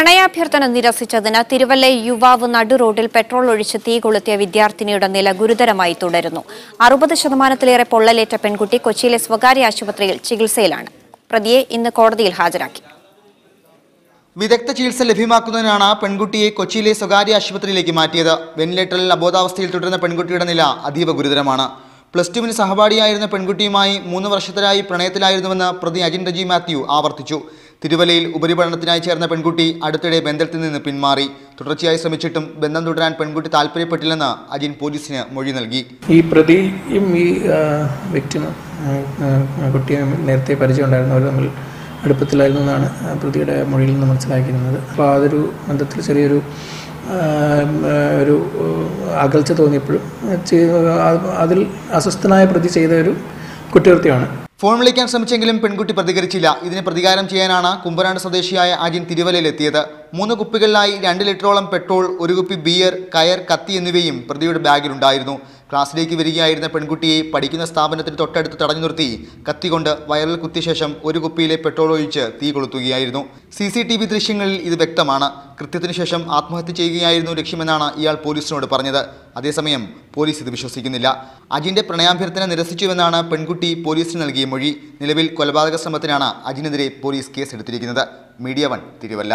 പ്രണയാഭ്യർത്ഥന നിരസിച്ചതിന് തിരുവല്ലയിൽ യുവാവ് നടുറോഡിൽ പെട്രോൾ ഒഴിച്ച് തീ കൊളുത്തിയ വിദ്യാർത്ഥിനിയുടെ നില ഗുരുതരമായി തുടരുന്നു. 60% പൊള്ളലേറ്റ പെൺകുട്ടി കൊച്ചിയിലെ സ്വകാര്യ ആശുപത്രിയിൽ ചികിത്സയിലാണ്. പ്രതിയെ ഇന്ന് കോടതിയിൽ ഹാജരാക്കി. വിദഗ്ധ ചികിത്സ ലഭ്യമാക്കുന്നതിനാണ് പെൺകുട്ടിയെ കൊച്ചിയിലെ സ്വകാര്യ ആശുപത്രിയിലേക്ക് മാറ്റിയത്. വെന്റിലേറ്ററിൽ അബോധാവസ്ഥയിൽ തുടരുന്ന പെൺകുട്ടിയുടെ നില അതീവ ഗുരുതരമാണ്. +2 സഹപാഠിയായിരുന്ന പെൺകുട്ടിയുമായി 3 വർഷത്തിലായി പ്രണയത്തിലായിരുന്നുവെന്ന് പ്രതി അജിൻ റജി മാത്യു ആവർത്തിച്ചു. തിരുവല്ലയിൽ ഉപരിപഠനത്തിനായി ചേർന്ന പെൺകുട്ടി അടുത്തിടെ ബന്ധത്തിൽ നിന്ന് പിന്മാറി. തുടർച്ചയായി ശ്രമിച്ചിട്ടും ബന്ധം തുടരാൻ പെൺകുട്ടി താല്പര്യപ്പെട്ടില്ലെന്ന് അജിൻ പോലീസിന് മൊഴി നൽകി. ഈ പ്രതിയും ഈ വ്യക്തിയും കുട്ടിയും നേരത്തെ പരിചയമുണ്ടായിരുന്നു. അവർ തമ്മിൽ അടുപ്പത്തിലായിരുന്നു എന്നാണ് പ്രതിയുടെ മൊഴിയിൽ നിന്ന് മനസ്സിലാക്കിയിരുന്നത്. അപ്പോൾ അതൊരു ബന്ധത്തിൽ ചെറിയൊരു അകൽച്ച തോന്നിയപ്പോഴും അതിൽ അസ്വസ്ഥനായ പ്രതി ചെയ്ത ഒരു കുറ്റകൃത്യമാണ്. ഫോൺ വിളിക്കാൻ ശ്രമിച്ചെങ്കിലും പെൺകുട്ടി പ്രതികരിച്ചില്ല. ഇതിന് പ്രതികാരം ചെയ്യാനാണ് കുമ്പനാട് സ്വദേശിയായ അജിൻ തിരുവല്ലയിലെത്തിയത്. 3 കുപ്പികളിലായി 2 ലിറ്ററോളം പെട്രോൾ, 1 കുപ്പി ബിയർ, കയർ, കത്തി എന്നിവയും പ്രതിയുടെ ബാഗിലുണ്ടായിരുന്നു. ക്ലാസ്സിലേക്ക് വരികയായിരുന്ന പെൺകുട്ടിയെ പഠിക്കുന്ന സ്ഥാപനത്തിന് തൊട്ടടുത്ത് തടഞ്ഞു നിർത്തി കത്തികൊണ്ട് വയറിൽ കുത്തിയ ശേഷം 1 കുപ്പിയിലെ പെട്രോൾ ഒഴിച്ച് തീ കൊളുത്തുകയായിരുന്നു. CCTV ദൃശ്യങ്ങളിൽ ഇത് വ്യക്തമാണ്. കൃത്യത്തിനു ശേഷം ആത്മഹത്യ ചെയ്യുകയായിരുന്നു ലക്ഷ്യമെന്നാണ് ഇയാൾ പോലീസിനോട് പറഞ്ഞത്. അതേസമയം പോലീസ് ഇത് വിശ്വസിക്കുന്നില്ല. അജിന്റെ പ്രണയാഭ്യർത്ഥന നിരസിച്ചുവെന്നാണ് പെൺകുട്ടി പോലീസിന് നൽകിയ മൊഴി. നിലവിൽ കൊലപാതക ശ്രമത്തിനാണ് അജിനെതിരെ പോലീസ് കേസെടുത്തിരിക്കുന്നത്. മീഡിയ 1 തിരുവല്ല.